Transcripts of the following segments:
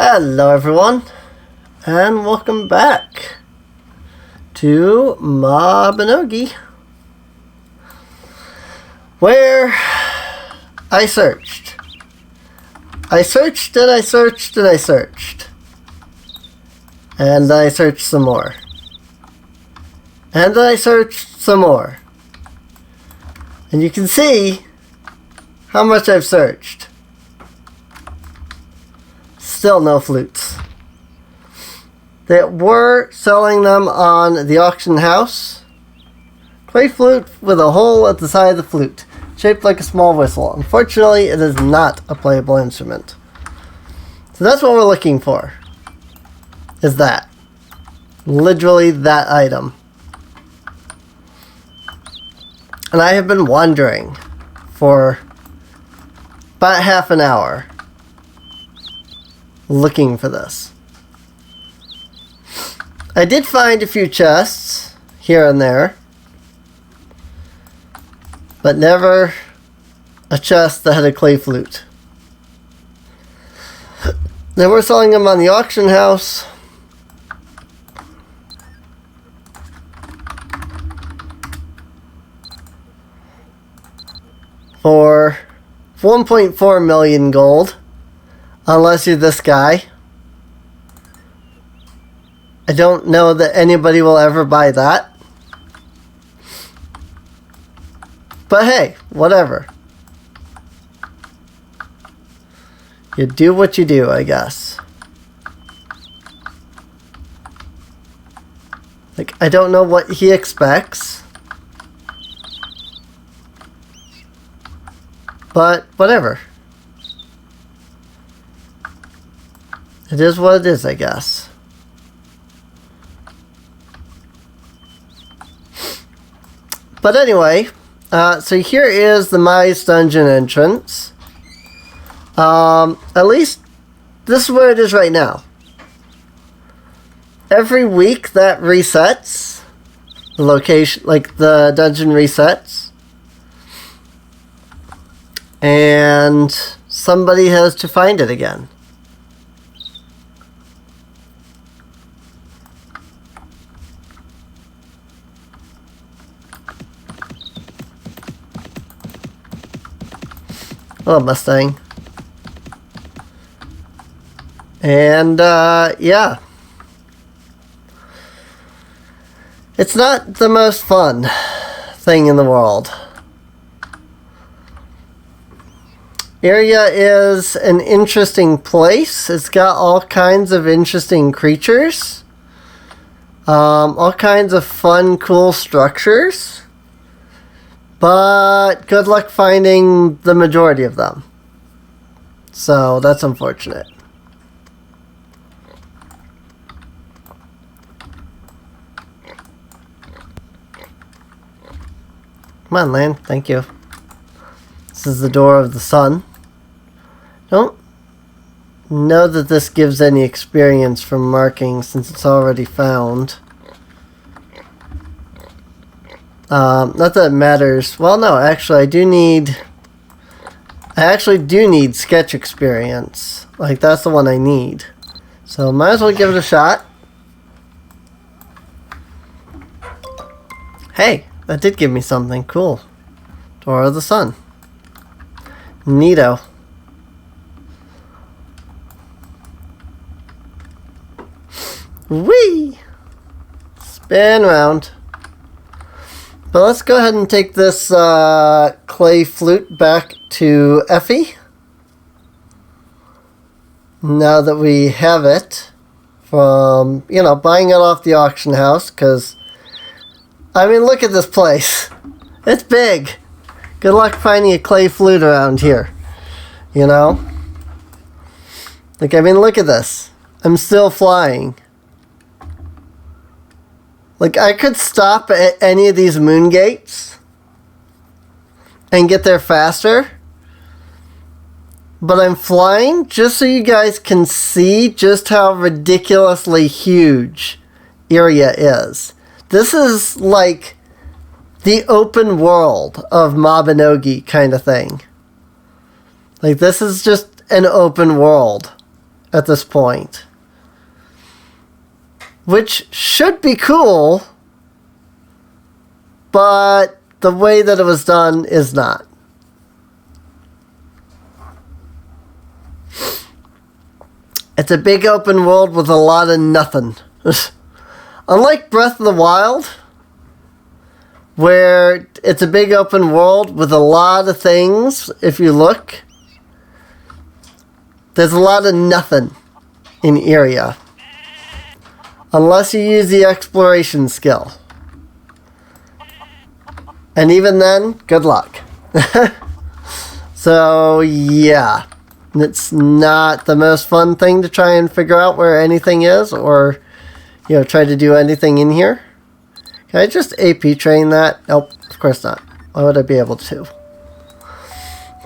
Hello everyone, and welcome back to Mabinogi, where I searched. I searched and I searched and I searched. And I searched some more. And I searched some more. And you can see how much I've searched. Still no flutes. They were selling them on the auction house. Clay flute with a hole at the side of the flute, shaped like a small whistle. Unfortunately, it is not a playable instrument. So that's what we're looking for. Is that. Literally that item. And I have been wandering for about half an hour looking for this. I did find a few chests here and there, but never a chest that had a clay flute. They were selling them on the auction house. For 1.4 million gold. Unless you're this guy. I don't know that anybody will ever buy that. But hey, whatever. You do what you do, I guess. Like, I don't know what he expects. But whatever. It is what it is, I guess. But anyway, so here is the Mice Dungeon entrance. At least this is where it is right now. Every week that resets. The location, like the dungeon resets. And somebody has to find it again. Oh, Mustang. And, yeah. It's not the most fun thing in the world. Area is an interesting place. It's got all kinds of interesting creatures. All kinds of fun, cool structures. But good luck finding the majority of them. So that's unfortunate. Come on, land. Thank you. This is the door of the sun. Don't know that this gives any experience from marking since it's already found. Not that it matters. Well, no, actually, I actually do need sketch experience. Like, that's the one I need. So, might as well give it a shot. Hey, that did give me something. Cool. Door of the Sun. Neato. Whee! Spin around. But let's go ahead and take this clay flute back to Effie. Now that we have it from, buying it off the auction house. Because, I mean, look at this place. It's big. Good luck finding a clay flute around here. Like, I mean, look at this. I'm still flying. Like, I could stop at any of these moon gates and get there faster. But I'm flying just so you guys can see just how ridiculously huge area is. This is like the open world of Mabinogi kind of thing. Like, this is just an open world at this point. Which should be cool, but the way that it was done is not. It's a big open world with a lot of nothing. Unlike Breath of the Wild, where it's a big open world with a lot of things, if you look, there's a lot of nothing in area. Unless you use the exploration skill. And even then, good luck. So, yeah. It's not the most fun thing to try and figure out where anything is, or, try to do anything in here. Can I just AP train that? Nope, of course not. Why would I be able to?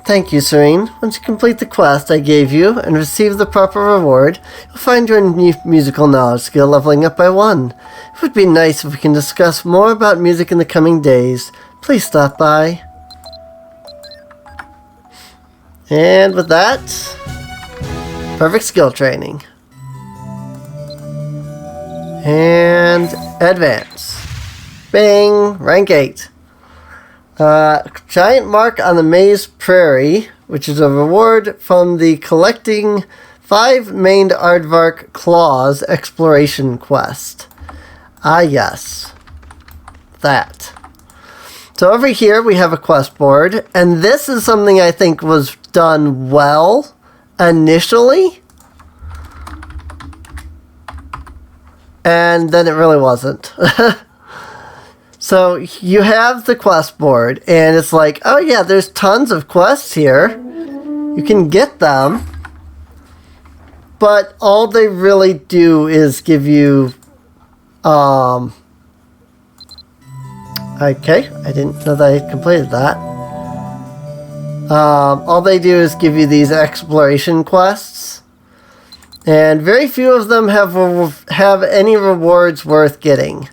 Thank you, Serene. Once you complete the quest I gave you and receive the proper reward, you'll find your musical knowledge skill leveling up by 1. It would be nice if we can discuss more about music in the coming days. Please stop by. And with that, perfect skill training. And advance. Bing, rank 8. Giant mark on the Maze Prairie, which is a reward from the collecting 5 Maned Aardvark Claws exploration quest. Ah, yes. That. So over here we have a quest board, and this is something I think was done well initially, and then it really wasn't. So you have the quest board, and it's like, oh yeah, there's tons of quests here. You can get them, but all they really do is give you, okay, I didn't know that I had completed that. All they do is give you these exploration quests, and very few of them have any rewards worth getting.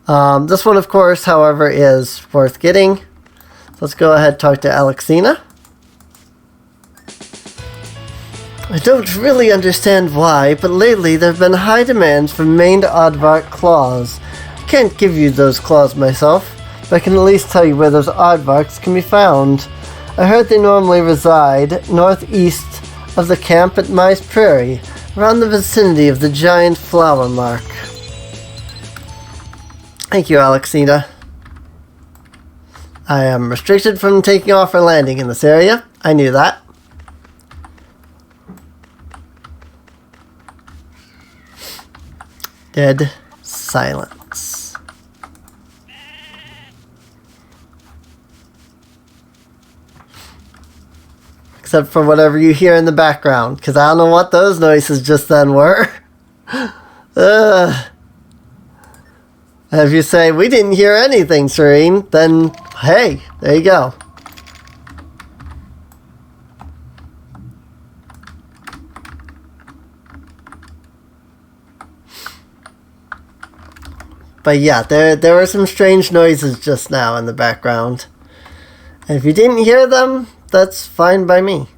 This one, of course, however, is worth getting. So let's go ahead and talk to Alexina. I don't really understand why, but lately there have been high demands for maned aardvark claws. I can't give you those claws myself, but I can at least tell you where those aardvarks can be found. I heard they normally reside northeast of the camp at Maze Prairie, around the vicinity of the giant flower mark. Thank you, Alexina. I am restricted from taking off or landing in this area. I knew that. Dead silence. Except for whatever you hear in the background, because I don't know what those noises just then were. If you say, we didn't hear anything, Serene, then, hey, there you go. But yeah, there were some strange noises just now in the background. And if you didn't hear them, that's fine by me.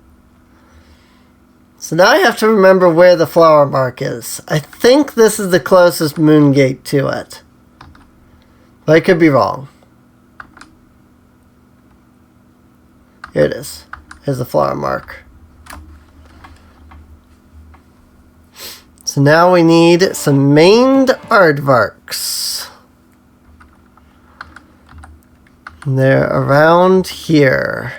So now I have to remember where the flower mark is. I think this is the closest moon gate to it. But I could be wrong. Here it is. Here's the flower mark. So now we need some maned aardvarks. And they're around here.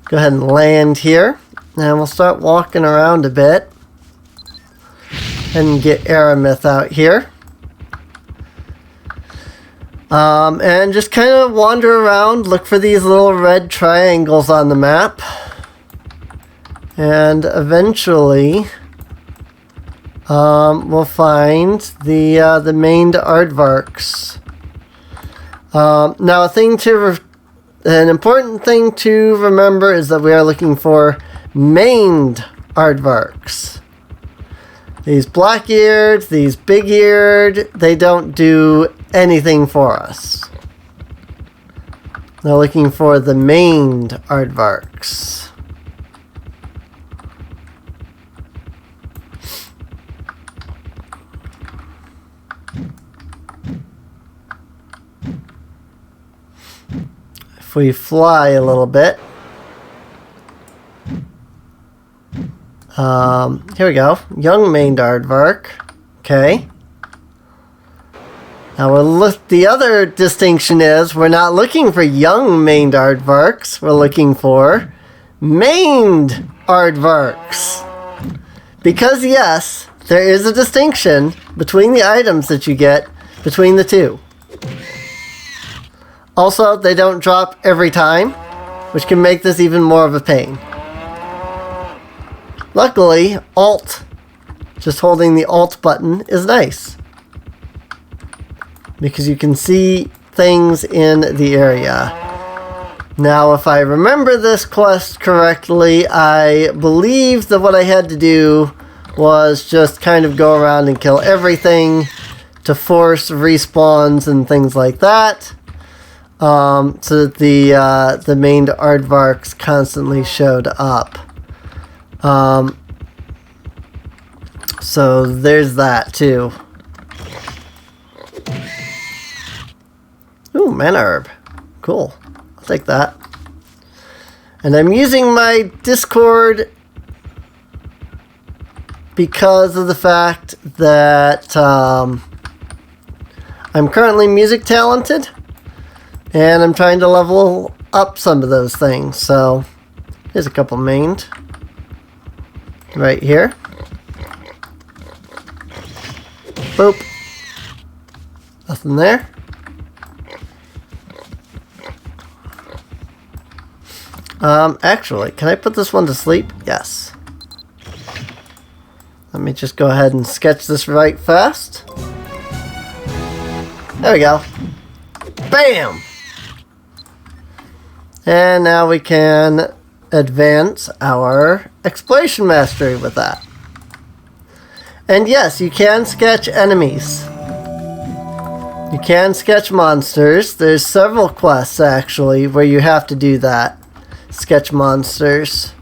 Go ahead and land here. And we'll start walking around a bit. And get Aramith out here. And just kind of wander around, look for these little red triangles on the map. And eventually, we'll find the maned aardvarks. Now, an important thing to remember is that we are looking for maned aardvarks. These black-eared, these big-eared, they don't do anything for us. They're looking for the maned aardvarks. If we fly a little bit. Here we go. Young maned aardvark. Okay. Now the other distinction is we're not looking for young maned aardvarks. We're looking for maned aardvarks. Because yes, there is a distinction between the items that you get between the two. Also, they don't drop every time, which can make this even more of a pain. Luckily, Alt, just holding the Alt button is nice. Because you can see things in the area. Now, if I remember this quest correctly, I believe that what I had to do was just kind of go around and kill everything to force respawns and things like that. So that the maned aardvarks constantly showed up. So there's that too. Ooh, mana herb. Cool. I'll take that. And I'm using my Discord because of the fact that I'm currently music talented. And I'm trying to level up some of those things. So here's a couple maned. Right here. Boop. Nothing there. Actually, can I put this one to sleep? Yes. Let me just go ahead and sketch this right fast. There we go. Bam! And now we can advance our exploration mastery with that. And yes, you can sketch enemies. You can sketch monsters. There's several quests actually where you have to do that. Sketch monsters.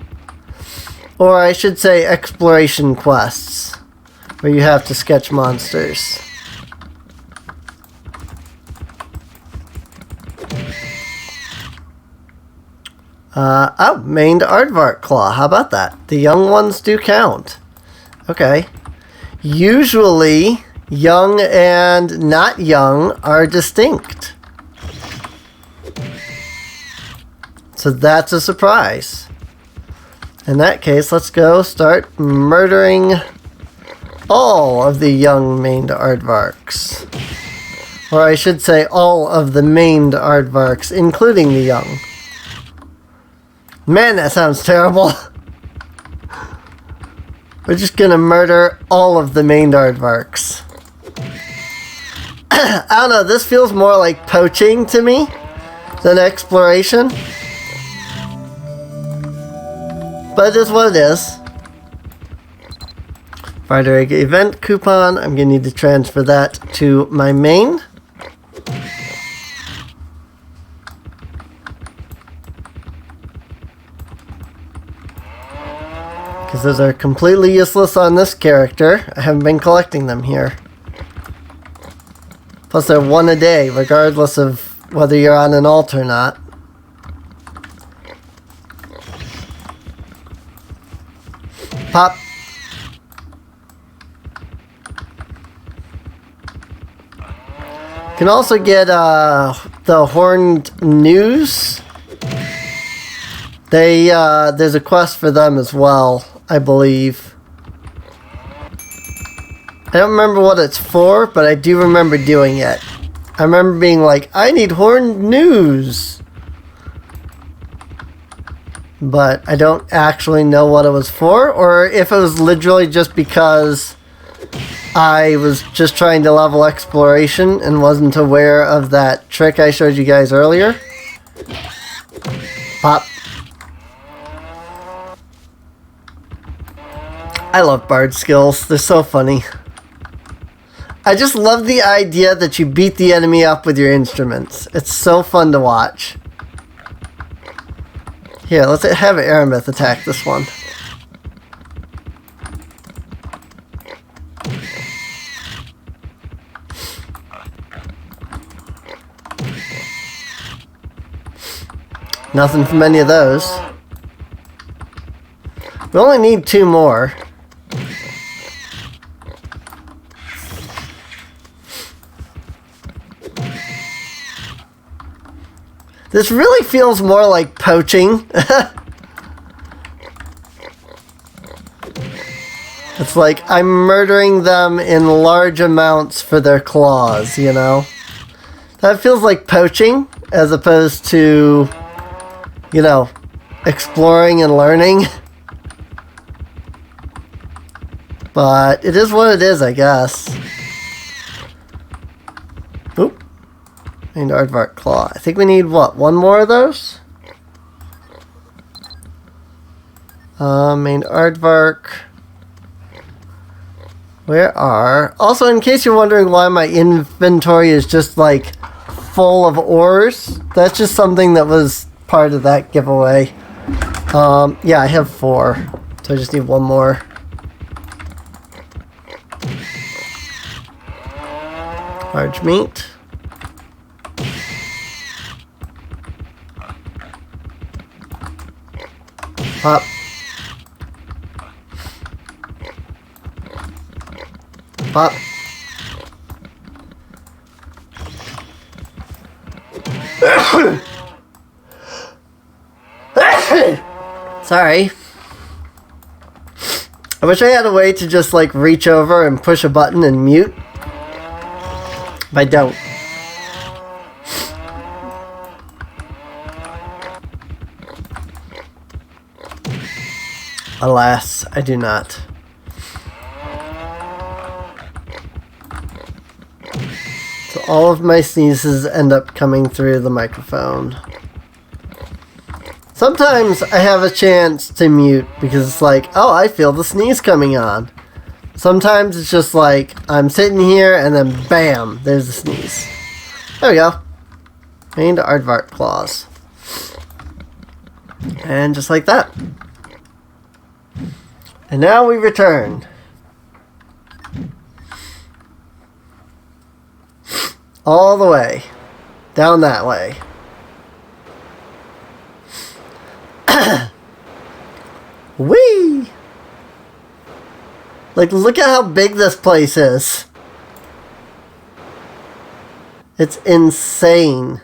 Or I should say exploration quests where you have to sketch monsters. Maned aardvark claw. How about that? The young ones do count. Okay. Usually, young and not young are distinct. So that's a surprise. In that case, let's go start murdering all of the young maned aardvarks. Or I should say all of the maned aardvarks, including the young. Man, that sounds terrible. We're just gonna murder all of the maned aardvarks. I don't know, this feels more like poaching to me than exploration. But it is what it is. Fighter Egg event coupon, I'm gonna need to transfer that to my main. Because those are completely useless on this character. I haven't been collecting them here. Plus they're one a day, regardless of whether you're on an alt or not. Pop. You can also get the Horned News. There's a quest for them as well, I believe. I don't remember what it's for, but I do remember doing it. I remember being like, I need Horned News. But I don't actually know what it was for, or if it was literally just because I was just trying to level exploration and wasn't aware of that trick I showed you guys earlier. Pop. I love bard skills. They're so funny. I just love the idea that you beat the enemy up with your instruments. It's so fun to watch. Here, let's have Aramith attack this one. Nothing from any of those. We only need 2 more. This really feels more like poaching. It's like I'm murdering them in large amounts for their claws, you know? That feels like poaching as opposed to, you know, exploring and learning. But it is what it is, I guess. Oop. And Aardvark Claw. I think we need, what, 1 more of those? Main Aardvark. Where are... Also, in case you're wondering why my inventory is just, like, full of ores, that's just something that was part of that giveaway. Yeah, I have 4. So I just need 1 more. Large meat. Pop. Pop. Sorry. I wish I had a way to just like reach over and push a button and mute. But I don't. Alas, I do not. So all of my sneezes end up coming through the microphone. Sometimes I have a chance to mute because it's like, oh, I feel the sneeze coming on. Sometimes it's just like, I'm sitting here and then bam, there's the sneeze. There we go. Gained Aardvark Claws. And just like that. And now we return. All the way. Down that way. Whee! Like, look at how big this place is. It's insane.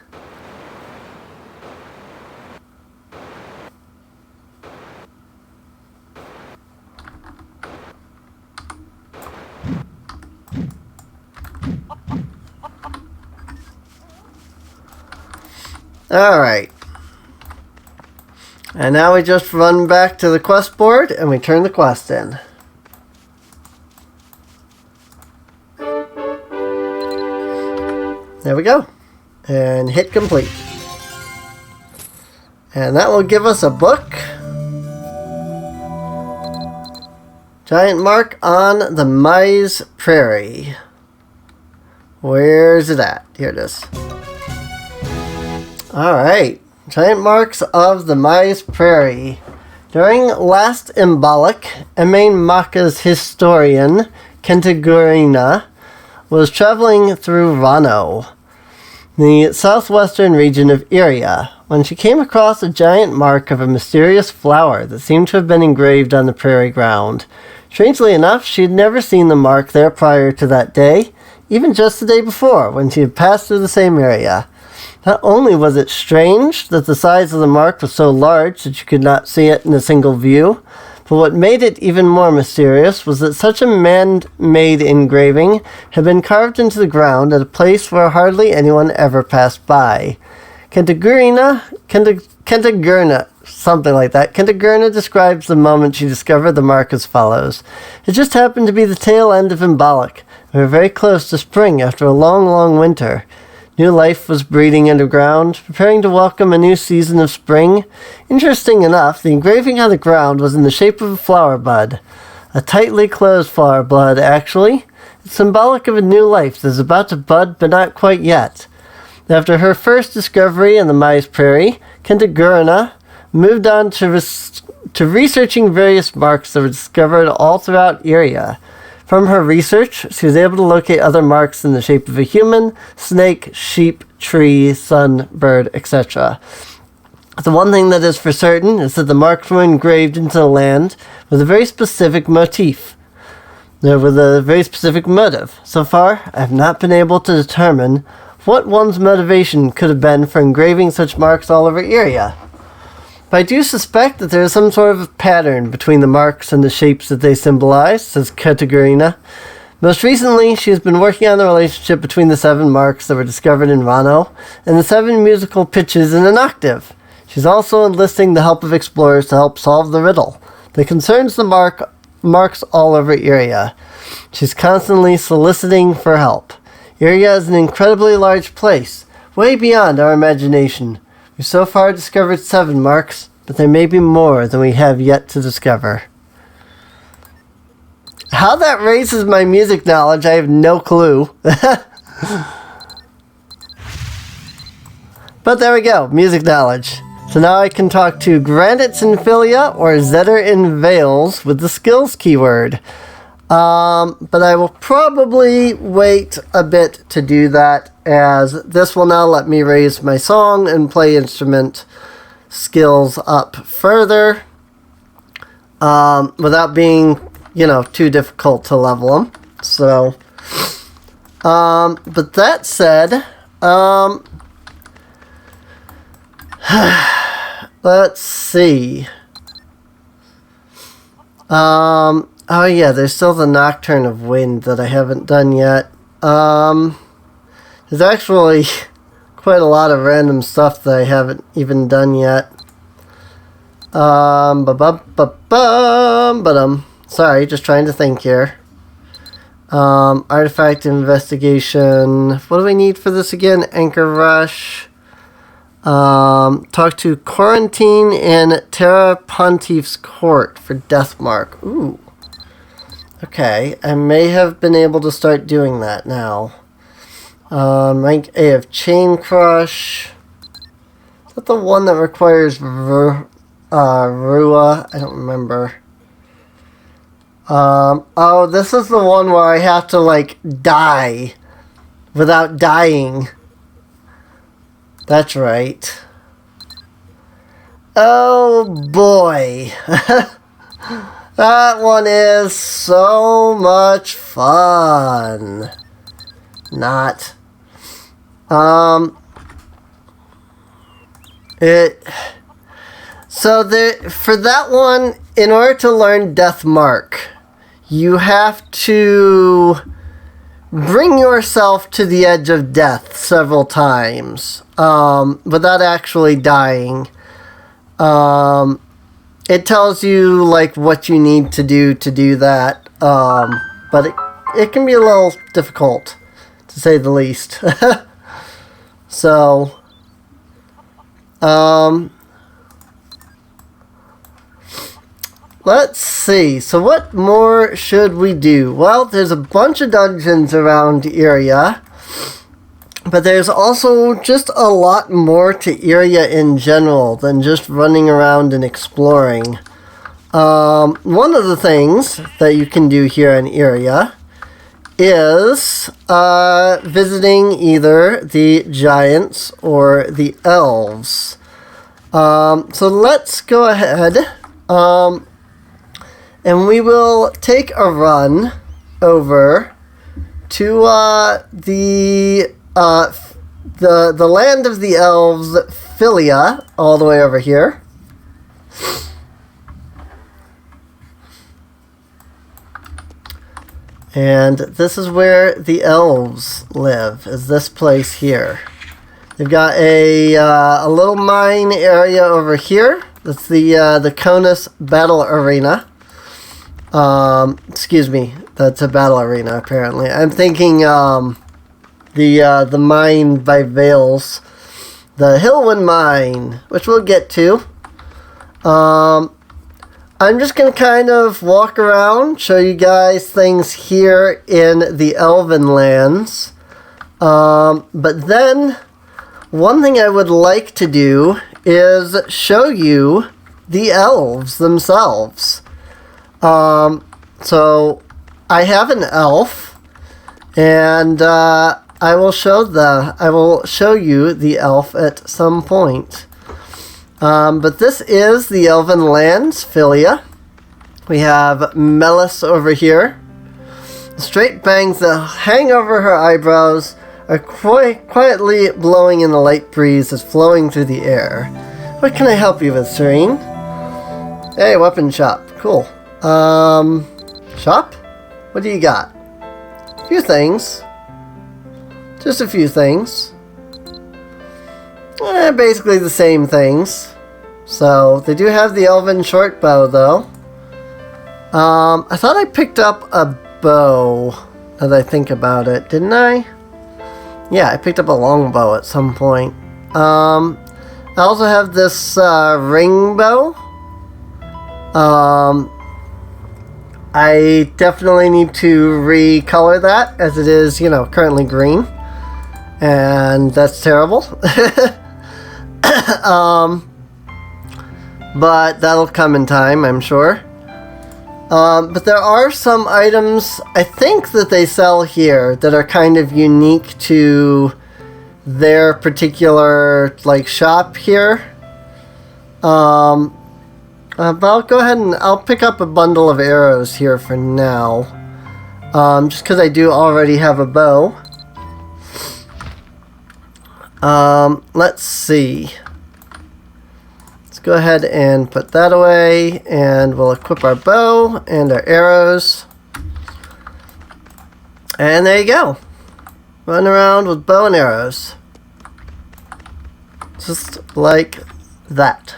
Alright. And now we just run back to the quest board and we turn the quest in. There we go. And hit complete. And that will give us a book. Giant mark on the Maize Prairie. Where's it at? Here it is. Alright. Giant marks of the Maize Prairie. During last Imbolc, Emain Maka's historian, Kentagurina, was traveling through Rano, the southwestern region of Iria, when she came across a giant mark of a mysterious flower that seemed to have been engraved on the prairie ground. Strangely enough, she had never seen the mark there prior to that day, even just the day before, when she had passed through the same area. Not only was it strange that the size of the mark was so large that you could not see it in a single view, but what made it even more mysterious was that such a man-made engraving had been carved into the ground at a place where hardly anyone ever passed by. Kentagurina, something like that. Kentagurina describes the moment she discovered the mark as follows. It just happened to be the tail end of Imbolc. We were very close to spring after a long, long winter. New life was breeding underground, preparing to welcome a new season of spring. Interesting enough, the engraving on the ground was in the shape of a flower bud. A tightly closed flower bud, actually. It's symbolic of a new life that is about to bud, but not quite yet. After her first discovery in the Maize Prairie, Kentagurina moved on to researching various marks that were discovered all throughout Iria. From her research, she was able to locate other marks in the shape of a human, snake, sheep, tree, sun, bird, etc. The one thing that is for certain is that the marks were engraved into the land with a very specific motif. With a very specific motive. So far, I have not been able to determine what one's motivation could have been for engraving such marks all over Iria. But I do suspect that there is some sort of pattern between the marks and the shapes that they symbolize, says Katerina. Most recently, she has been working on the relationship between the 7 marks that were discovered in Rano and the 7 musical pitches in an octave. She's also enlisting the help of explorers to help solve the riddle that concerns the marks all over Iria. She's constantly soliciting for help. Iria is an incredibly large place, way beyond our imagination. We've so far discovered 7 marks, but there may be more than we have yet to discover. How that raises my music knowledge, I have no clue. But there we go, music knowledge. So now I can talk to Granite's in Philia or Zetter in Vales with the skills keyword. But I will probably wait a bit to do that, as this will now let me raise my song and play instrument skills up further without being, too difficult to level them. So, but that said, let's see. Oh yeah, there's still the Nocturne of Wind that I haven't done yet. There's actually quite a lot of random stuff that I haven't even done yet. Sorry, just trying to think here. Artifact investigation. What do we need for this again? Anchor Rush. Talk to Quarantine in Terra Pontiff's Court for Deathmark. Ooh. Okay, I may have been able to start doing that now. Rank A of Chain Crush. Is that the one that requires Rua? I don't remember. Oh, this is the one where I have to, die without dying. That's right. Oh, boy. That one is so much fun. Not. For that one, in order to learn Deathmark, you have to bring yourself to the edge of death several times, without actually dying. It tells you, what you need to do that, but it can be a little difficult, to say the least. So, let's see. So what more should we do? Well, there's a bunch of dungeons around Iria, but there's also just a lot more to Iria in general than just running around and exploring. One of the things that you can do here in Iria is visiting either the giants or the elves. So let's go ahead and we will take a run over to the land of the elves, Philia, all the way over here. And this is where the elves live, is this place here. They've got a little mine area over here. That's the Conus Battle Arena. Excuse me, that's a battle arena apparently. I'm thinking the mine by Vales, the Hillwind Mine, which we'll get to. I'm just going to kind of walk around, show you guys things here in the Elven Lands. But then, one thing I would like to do is show you the elves themselves. So I have an elf, and I will show you the elf at some point. But this is the Elven Lands Philia. We have Melis over here. The straight bangs that hang over her eyebrows are quietly blowing in the light breeze that's flowing through the air. What can I help you with, Serene? Hey, weapon shop. Cool. Shop? What do you got? A few things. Just a few things. Basically the same things. So, they do have the Elven short bow, though. I thought I picked up a bow, as I think about it, didn't I? Yeah, I picked up a long bow at some point. I also have this ring bow. I definitely need to recolor that, as it is, currently green. And that's terrible. But that'll come in time, I'm sure. But there are some items, I think, that they sell here that are kind of unique to their particular, shop here. But I'll go ahead and I'll pick up a bundle of arrows here for now. Just because I do already have a bow. Let's see. Let's go ahead and put that away, and we'll equip our bow and our arrows. And there you go. Run around with bow and arrows. Just like that.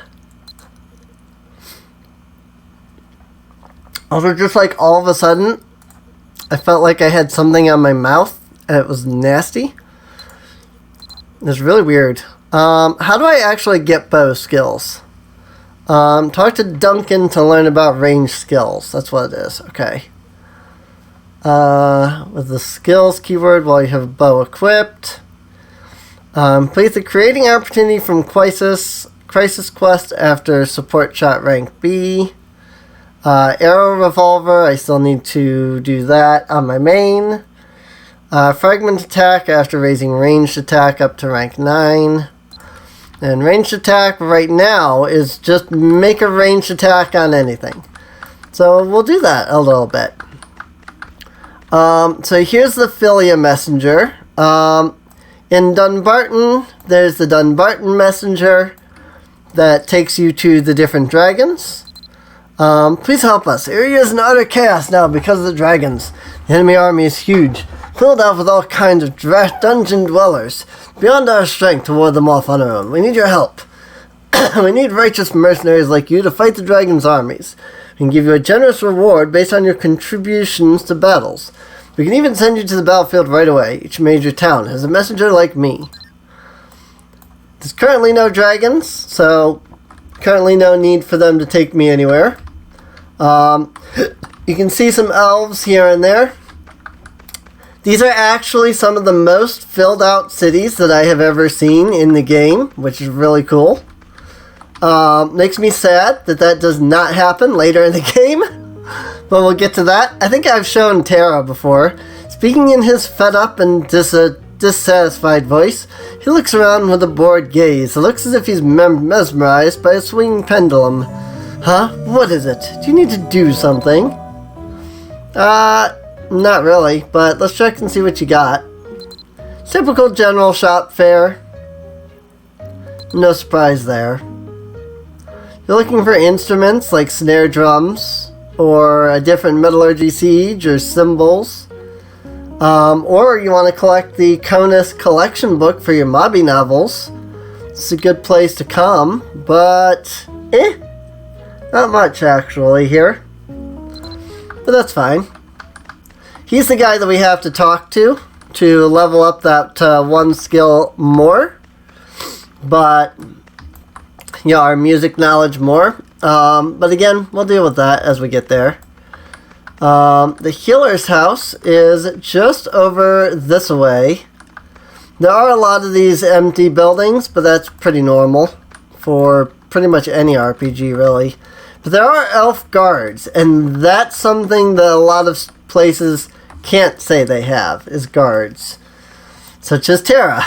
Also, just like all of a sudden, I felt like I had something on my mouth, and it was nasty. It's really weird. How do I actually get bow skills? Talk to Duncan to learn about range skills. That's what it is. Okay. With the skills keyword while you have bow equipped. Place the creating opportunity from Crisis Quest after support shot rank B. Arrow revolver, I still need to do that on my main. Fragment attack after raising ranged attack up to rank 9. And ranged attack right now is just make a ranged attack on anything. So we'll do that a little bit. So here's the Philia messenger. In Dunbarton, there's the Dunbarton messenger that takes you to the different dragons. Please help us. Area is in utter chaos now because of the dragons. The enemy army is huge, filled out with all kinds of dungeon dwellers. Beyond our strength to ward them off on our own. We need your help. We need righteous mercenaries like you to fight the dragons' armies. We can give you a generous reward based on your contributions to battles. We can even send you to the battlefield right away. Each major town has a messenger like me. There's currently no dragons, so currently no need for them to take me anywhere. You can see some elves here and there. These are actually some of the most filled out cities that I have ever seen in the game, which is really cool. Makes me sad that that does not happen later in the game, but we'll get to that. I think I've shown Terra before. Speaking in his fed up and dissatisfied voice, he looks around with a bored gaze. It looks as if he's mesmerized by a swinging pendulum. Huh? What is it? Do you need to do something? Not really, but let's check and see what you got. Typical general shop fare. No surprise there. You're looking for instruments like snare drums, or a different metallurgy siege, or cymbals. Or you want to collect the Conus collection book for your Mobby novels. It's a good place to come, but not much actually here. But that's fine. He's the guy that we have to talk to level up that one skill more. But, yeah, our music knowledge more. But again, we'll deal with that as we get there. The healer's house is just over this way. There are a lot of these empty buildings, but that's pretty normal for pretty much any RPG, really. But there are elf guards, and that's something that a lot of places can't say they have, is guards. Such as Terra.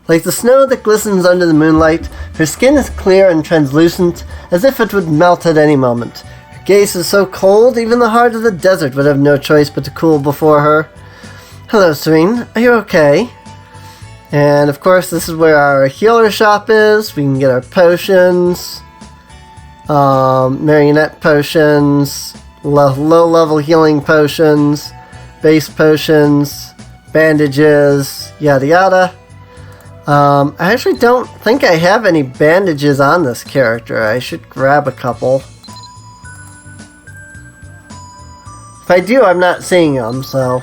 Like the snow that glistens under the moonlight, her skin is clear and translucent, as if it would melt at any moment. Her gaze is so cold, even the heart of the desert would have no choice but to cool before her. Hello, Serene. Are you okay? And, of course, this is where our healer shop is. We can get our potions, marionette potions, low-level healing potions, base potions, bandages, yada yada. I actually don't think I have any bandages on this character. I should grab a couple. If I do, I'm not seeing them, so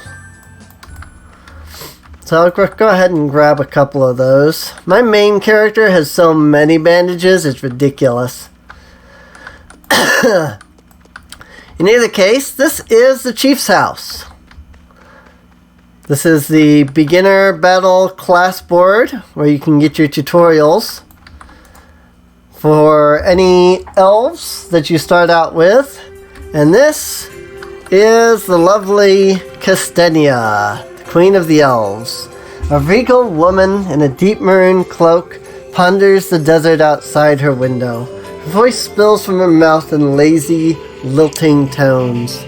I'll go ahead and grab a couple of those. My main character has so many bandages, it's ridiculous. In either case, this is the Chief's house. This is the beginner battle class board where you can get your tutorials for any elves that you start out with. And this is the lovely Castenia, the Queen of the Elves. A regal woman in a deep maroon cloak ponders the desert outside her window. Her voice spills from her mouth in lazy, lilting tones.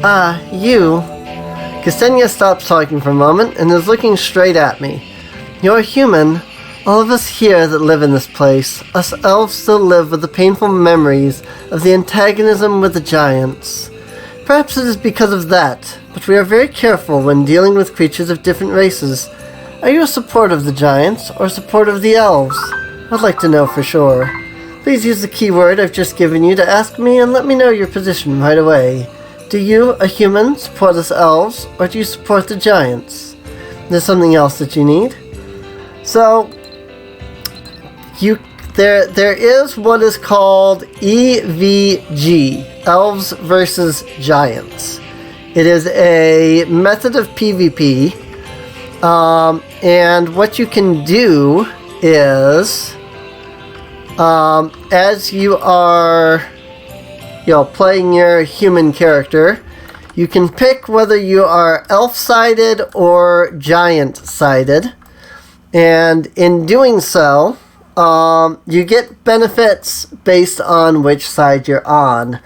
Ah, you. Castenia stops talking for a moment and is looking straight at me. You're human. All of us here that live in this place, us elves still live with the painful memories of the antagonism with the giants. Perhaps it is because of that, but we are very careful when dealing with creatures of different races. Are you a support of the giants or a support of the elves? I'd like to know for sure. Please use the keyword I've just given you to ask me and let me know your position right away. Do you, a human, support us elves, or do you support the giants? There's something else that you need. So, there is what is called EVG, Elves versus Giants. It is a method of PvP, and what you can do is, as you are playing your human character, you can pick whether you are elf-sided or giant-sided, and in doing so, you get benefits based on which side you're on.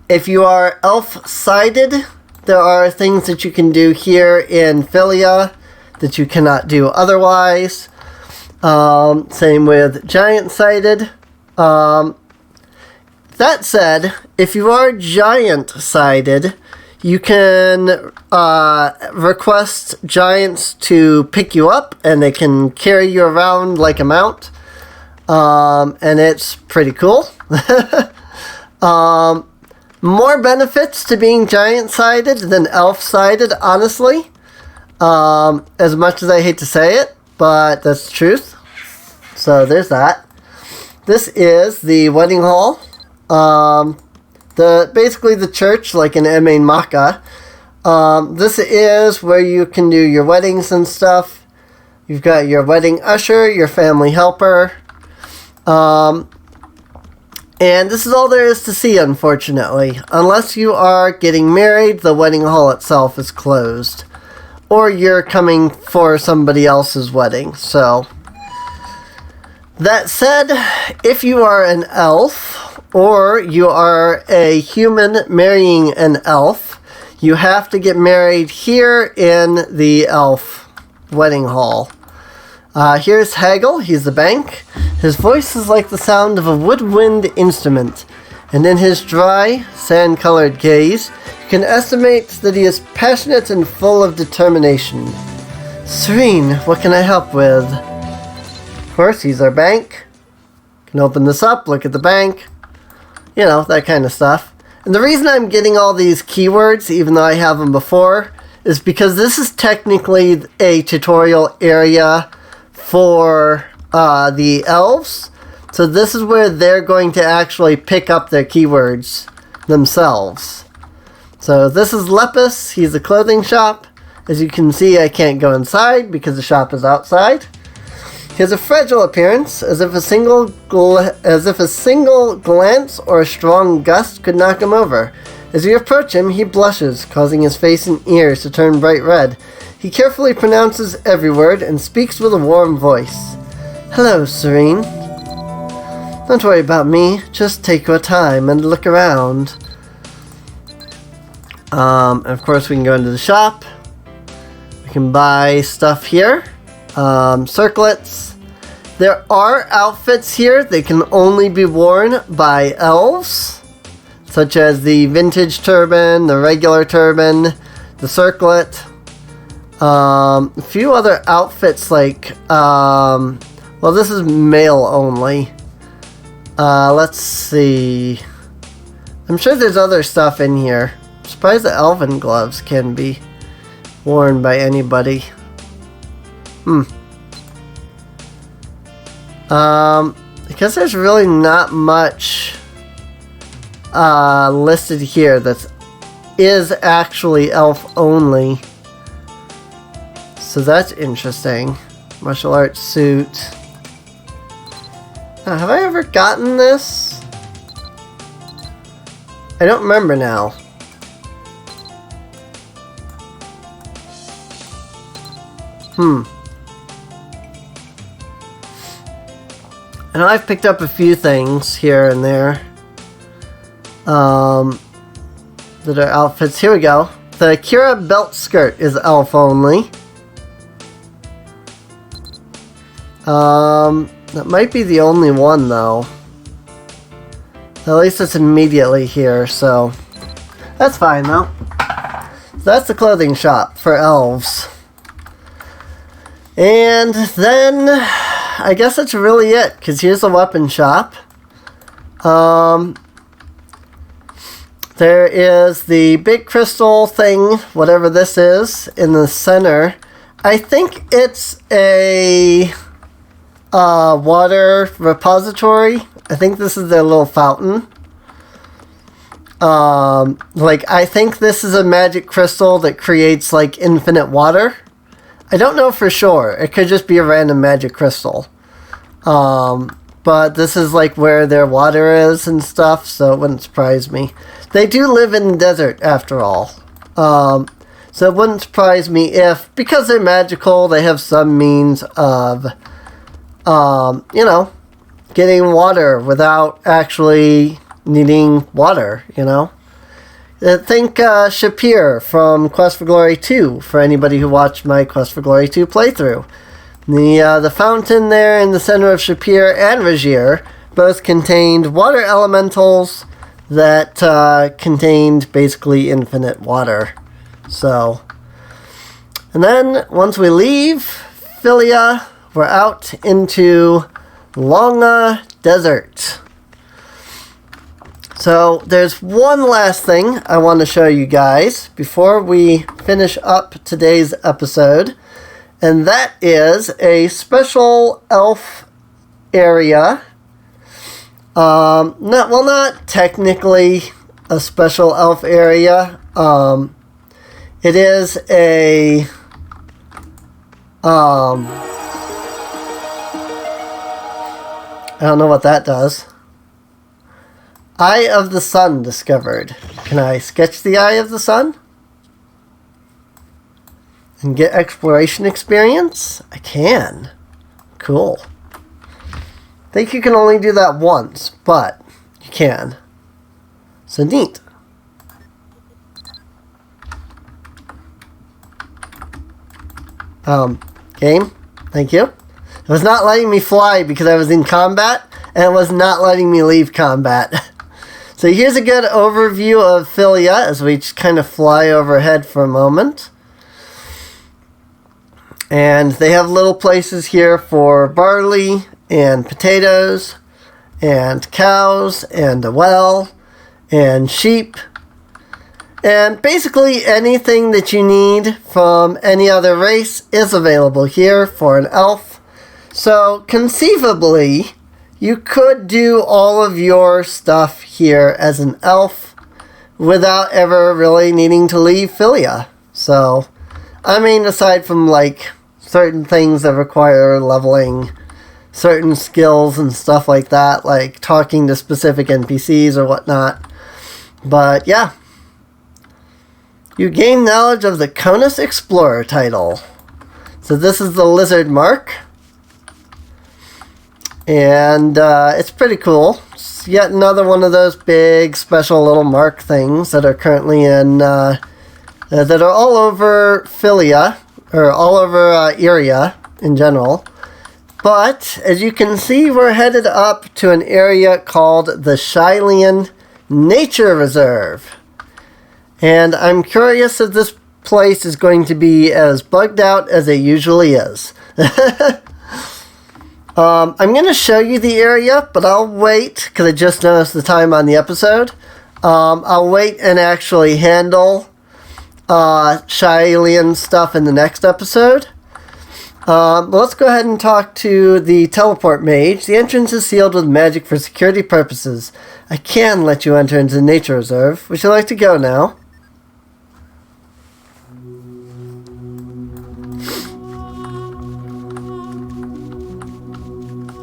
If you are elf-sided, there are things that you can do here in Philia that you cannot do otherwise. Same with giant-sided. That said, if you are giant-sided, you can request giants to pick you up, and they can carry you around like a mount, and it's pretty cool. More benefits to being giant-sided than elf-sided, honestly, as much as I hate to say it, but that's the truth. So there's that. This is the wedding hall. Basically the church, like in Emain Maka. This is where you can do your weddings and stuff. You've got your wedding usher, your family helper. And this is all there is to see, unfortunately. Unless you are getting married, the wedding hall itself is closed. Or you're coming for somebody else's wedding, so. That said, if you are an elf, or you are a human marrying an elf, you have to get married here in the elf wedding hall. Here's Hagel, he's the bank. His voice is like the sound of a woodwind instrument, and in his dry, sand-colored gaze, you can estimate that he is passionate and full of determination. Serene, what can I help with? Of course, he's our bank. Can open this up, look at the bank. You know, that kind of stuff. And the reason I'm getting all these keywords, even though I have them before, is because this is technically a tutorial area for the elves. So this is where they're going to actually pick up their keywords themselves. So this is Lepus. He's a clothing shop. As you can see, I can't go inside because the shop is outside. He has a fragile appearance, as if a single glance or a strong gust could knock him over. As you approach him, he blushes, causing his face and ears to turn bright red. He carefully pronounces every word and speaks with a warm voice. Hello, Serene. Don't worry about me. Just take your time and look around. And of course, we can go into the shop. We can buy stuff here. Circlets. There are outfits here that can only be worn by elves, such as the vintage turban, the regular turban, the circlet. A few other outfits like, well, this is male only. Let's see. I'm sure there's other stuff in here. I'm surprised the elven gloves can be worn by anybody. Because there's really not much listed here that is actually elf only. So that's interesting. Martial arts suit. Have I ever gotten this? I don't remember now. I know I've picked up a few things here and there that are outfits. Here we go. The Kira belt skirt is elf only. That might be the only one though. At least it's immediately here, so that's fine though. So that's the clothing shop for elves. And then I guess that's really it, because here's the weapon shop. There is the big crystal thing, whatever this is, in the center. I think it's a water repository. I think this is their little fountain. I think this is a magic crystal that creates, like, infinite water. I don't know for sure. It could just be a random magic crystal. But this is, like, where their water is and stuff, so it wouldn't surprise me. They do live in the desert, after all. So it wouldn't surprise me if, because they're magical, they have some means of, getting water without actually needing water, Think Shapir from Quest for Glory 2, for anybody who watched my Quest for Glory 2 playthrough. The fountain there in the center of Shapir and Rajir both contained water elementals that contained basically infinite water. So, and then once we leave Philia, we're out into Longa Desert. So there's one last thing I want to show you guys before we finish up today's episode, and that is a special elf area. Not technically a special elf area. It is a I don't know what that does. Eye of the Sun discovered. Can I sketch the Eye of the Sun? And get exploration experience? I can. Cool. I think you can only do that once, but you can. So neat. Game. Thank you. It was not letting me fly because I was in combat, and it was not letting me leave combat. So here's a good overview of Philia as we just kind of fly overhead for a moment. And they have little places here for barley and potatoes and cows and a well and sheep. And basically anything that you need from any other race is available here for an elf. So conceivably, you could do all of your stuff here as an elf without ever really needing to leave Philia. So, I mean, aside from like certain things that require leveling certain skills and stuff like that, like talking to specific NPCs or whatnot. But yeah, you gain knowledge of the Conus Explorer title. So this is the lizard mark. And it's pretty cool. It's yet another one of those big special little mark things that are currently in, that are all over Philia, or all over Iria in general. But as you can see, we're headed up to an area called the Shylian Nature Reserve. And I'm curious if this place is going to be as bugged out as it usually is. I'm going to show you the area, but I'll wait, because I just noticed the time on the episode. I'll wait and actually handle Shylian stuff in the next episode. Let's go ahead and talk to the teleport mage. The entrance is sealed with magic for security purposes. I can let you enter into the nature reserve. Would you like to go now?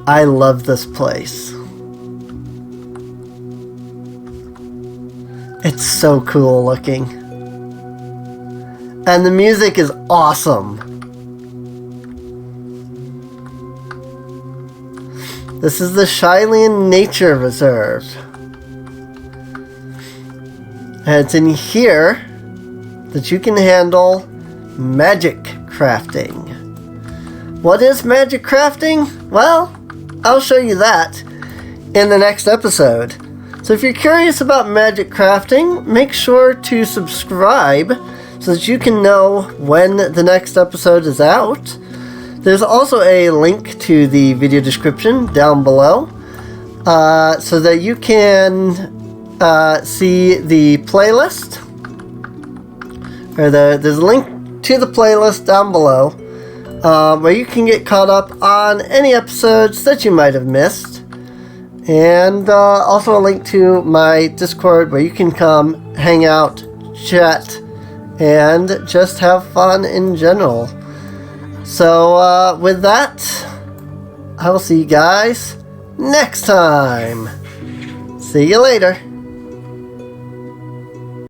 I love this place. It's so cool looking. And the music is awesome. This is the Shylian Nature Reserve. And it's in here that you can handle magic crafting. What is magic crafting? Well, I'll show you that in the next episode. So if you're curious about magic crafting, make sure to subscribe so that you can know when the next episode is out. There's also a link to the video description down below so that you can see the playlist. Or there's a link to the playlist down below. Where you can get caught up on any episodes that you might have missed. And also a link to my Discord where you can come, hang out, chat, and just have fun in general. So with that, I will see you guys next time. See you later.